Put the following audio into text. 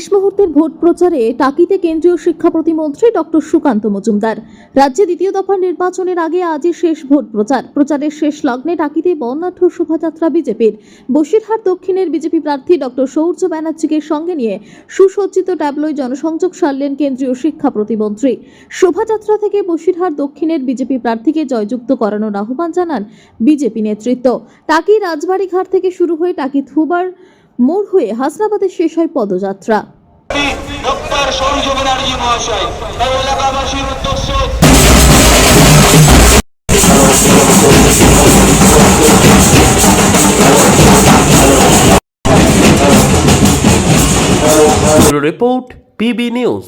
শেষ মুহূর্তের ভোট প্রচারে টাকিতে কেন্দ্রীয় শিক্ষা প্রতিমন্ত্রী ডক্টর সুকান্ত মজুমদার। রাজ্যে দ্বিতীয় দফার নির্বাচনের আগে আজই শেষ ভোট প্রচারের শেষ লগ্নে টাকিতে বর্ণাঢ্য শোভাযাত্রা বিজেপির। বসিরহাট দক্ষিণের বিজেপি প্রার্থী ডক্টর সৌর্য ব্যানার্জিকে সঙ্গে নিয়ে সুসজ্জিত ট্যাবলোয় জনসংযোগ সারলেন কেন্দ্রীয় শিক্ষা প্রতিমন্ত্রী। শোভাযাত্রা থেকে বসিরহাট দক্ষিণের বিজেপি প্রার্থীকে জয়যুক্ত করানোর আহ্বান জানান বিজেপি নেতৃত্ব। টাকি রাজবাড়ি ঘাট থেকে শুরু হয়ে টাকি থুবার মোড় হয়ে হাসনাবাদে শেষ হয় পদযাত্রা। ডক্টর সৌর্য ব্যানার্জি মহাশয় এলাকাবাসীর উদ্দেশ্যে রিপোর্ট পিবি নিউজ।